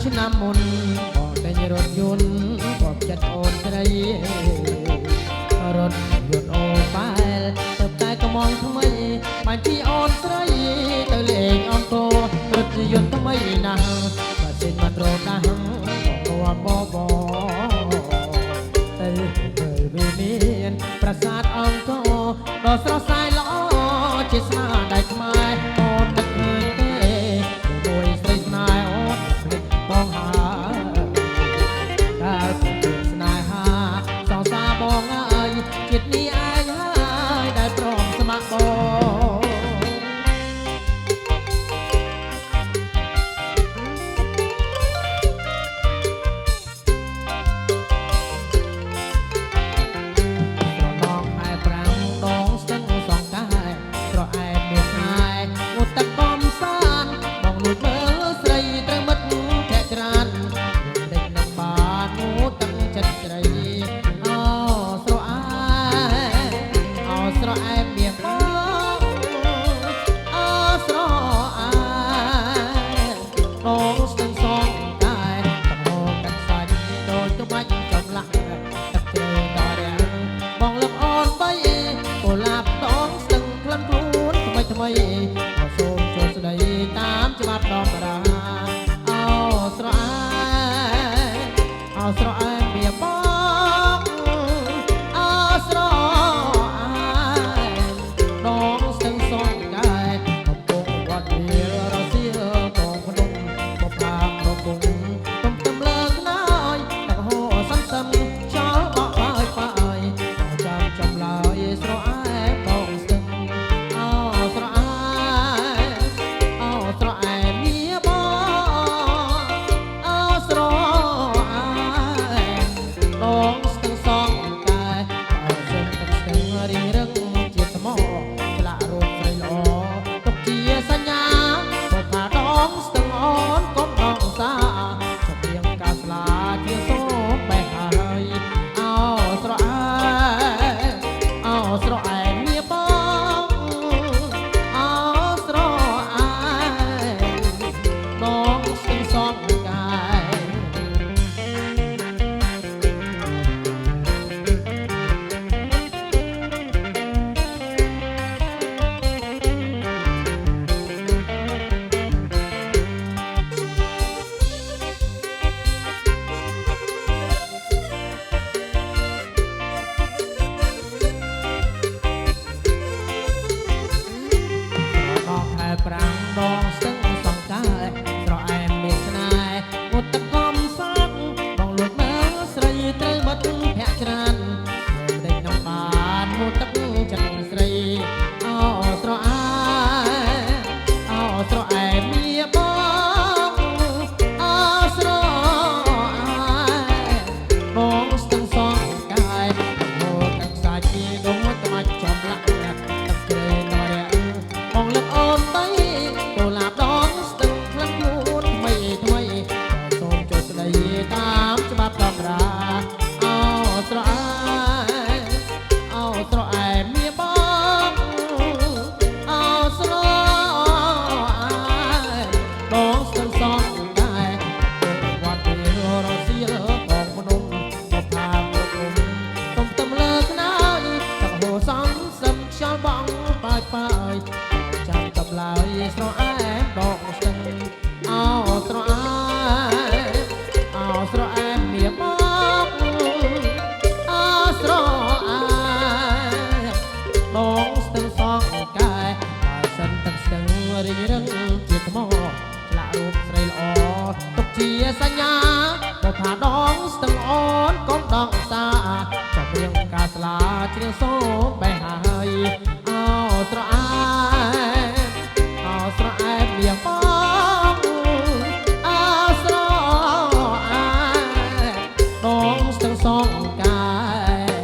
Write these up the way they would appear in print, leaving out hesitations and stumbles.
ឆ្នាំមុនបងតែរថយន្តក៏ចិត្តអូនស្រីរថយន្តអូនបែលទៅតែកំងថ្មីបាញ់ពីអូនស្រីទៅលេងអង្គររថយន្តថ្មីណាស់បើសិនមិនរត់ណាស់បងបទៅវាមានប្រាសាទអង្គរដ៏ស្រស់ស្រាយល្អជាស្នាដៃខ្មែរអូននឹកឃើញទេមួយស្រីស្នេហ៍អូនភ្លេចបងហើដែលស្នេហាសងសាបងអើយជាតិនេះឯងហើយដែលព្រមស្ម័គ្របងសញ្ញាបើថាដងស្ទឹងអូនកុំដងសាចាំរៀងកាស្លាជ្រៀងសូមបេះហើយអោស្រអែមានបងអោស្រអែដងស្ទឹងសងកាយ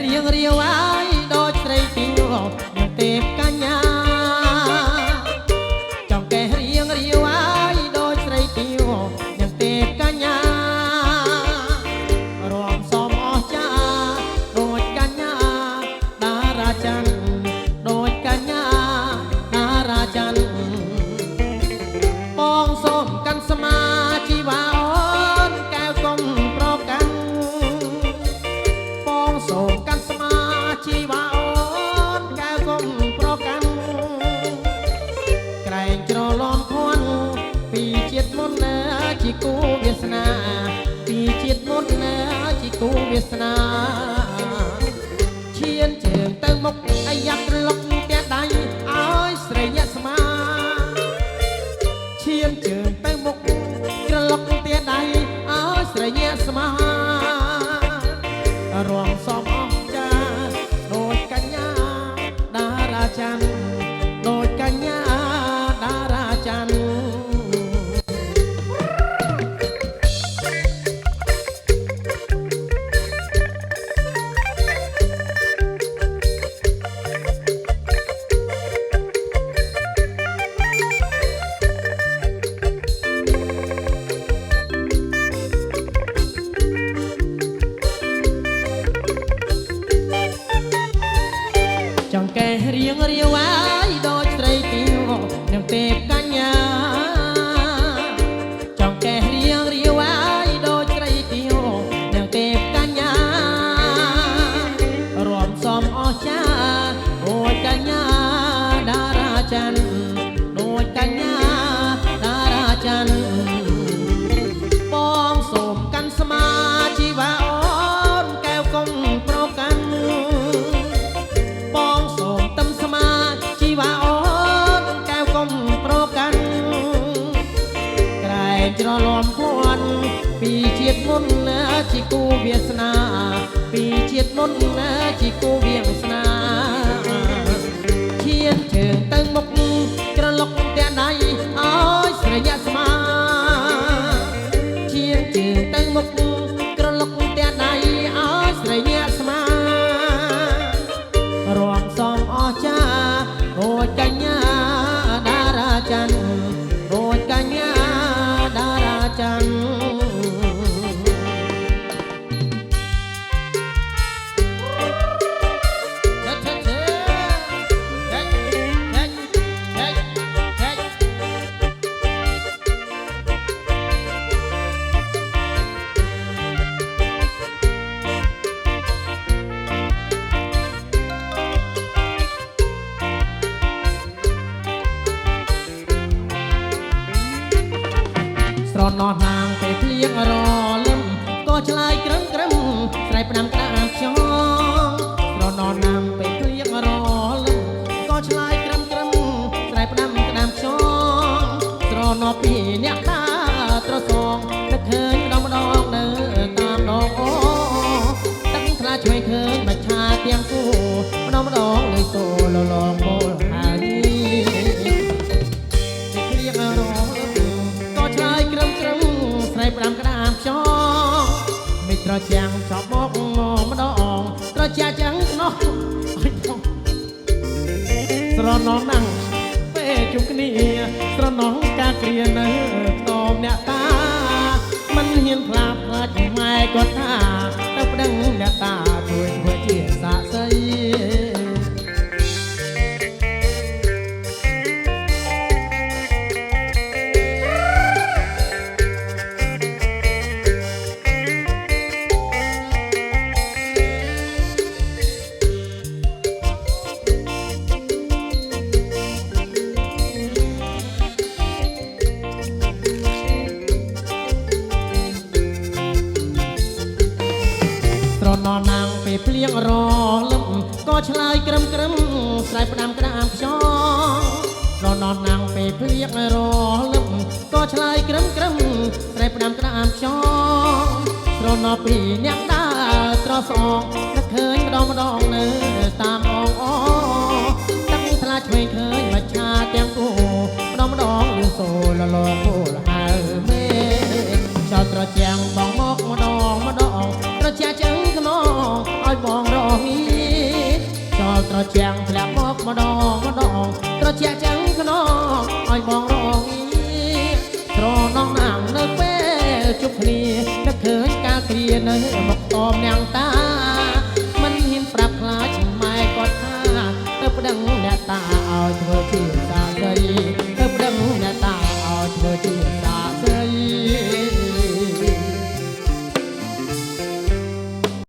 រៀងរាវហើយដូចស្រីពីវនឹងទេពកញ្ញាចង់កេះរៀងរាវហើយដូចស្រីពីវនឹងទេពកញ្ញារំសំអស់ចាដូចកញ្ញា គូវាសនាឈានជើងទៅមុខអាយ៉ាប់រលកផ្ទះដៃឲ្យស្រីញាក់ស្មាឈានជើងទៅមុខក្រឡុកផ្ទះដៃឲ្យស្រីញាក់ស្មារងសំអស់ចាដូចកញ្ញាតារាច័ន្ទដូចកញ្ញាតារាច័ន្ទចង្កេះរៀងរាវអាយដូចស្រីទៀវនឹងទេពកញ្ញាចង្កេះរៀងរាវអាយដូចស្រីទៀវនឹងទេពកញ្ញារួមសំអស្ចារ្យដូចកញ្ញាតារាច័ន្ទដូចកញ្ញាតារាច័ន្ទបងសូមកាន់ស្មាជីវ៉ាអូនកែវកុំប្រកាន់បងសូមតឹមស្មាជីវ៉ាអូនកែវកុំប្រកាន់ក្រែងច្រឡំភ័ណ្ឌពីជាតិមុនជាគូវាសនាពីជាតិមុនជាគូវាសនាឈានជើងទៅមុខក្រឡុកផ្ទះដៃឲ្យស្រីញាក់ស្មាឈានជើងទៅមុខក្រឡុកផ្ទះដៃឲ្យស្រីញាក់ស្មារួមសំអស្ចារ្យដូចកញ្ញាតារាច័ន្ទដូចកញ្ញាតារាច័ន្ទស្រណោះនាងពេលភ្លៀងរលឹមក៏ឆ្លើយក្រឹមក្រឹមស្រែផ្ដាំក្តារខ្យងស្រណោះនាងពេលភ្លៀងរលឹមក៏ឆ្លើយក្រឹមក្រឹមស្រែផ្ដាំក្តារខ្យងស្រណោះពីអ្នកតាត្រសងនឹកឃើញម្ដងនៅតាមដងអូទឹកថ្លាឆ្វេងឃើញមច្ឆាទាំងគូម្ដងលើសូលលងបូលហើយភ្លៀងរលឹមឆ្លើយក្រឹមក្រឹមស្រែផ្ដាំក្តារខ្យងមេត្រជាងចប់មកម្ដងត្រជាចាំងខ្នោះឲ្យថោះស្រណោះណាំងពេលជុំគ្នាស្រណោះការគ្រានៅខ្ទមអ្នកតាមិនហ៊ានផ្លាស់ផ្លាច់ម៉ែគាត់ថាទៅប្តឹងអ្នកតាជួយធ្វើជាសាក្សីស្រណោះនាងពេលភ្លៀងរលឹមក៏ឆ្លើយក្រឹមក្រឹមស្រែផ្ដាំក្តារខ្យងស្រណោះនាងពេលភ្លៀងរលឹមក៏ឆ្លើយក្រឹមក្រឹមស្រែផ្ដាំក្តារខ្យងស្រណោះពីអ្នកតាត្រសងនឹកឃើញម្ដងនៅតាមអងអូទឹកថ្លាឆ្វេងឃើញមច្ឆាទាំងគូម្ដងលឺសូលលងគូលហៅមេចោលត្រជាងបងមកម្ដងត្រជាចឹងខ្នងឲ្យបងរងីចោលត្រជាងធ្លាក់មកម្ដងត្រជាចឹងខ្នងឲ្យបងរងីស្រណោះនាងនៅពេលជប់គ្នានឹកឃើញការគ្រានៅមកតមនាងតាមិនហ៊ានប្រាប់ខ្លាចម៉ែគាត់ថាទៅប្តឹងអ្នកតាឲ្យធ្វើជាសា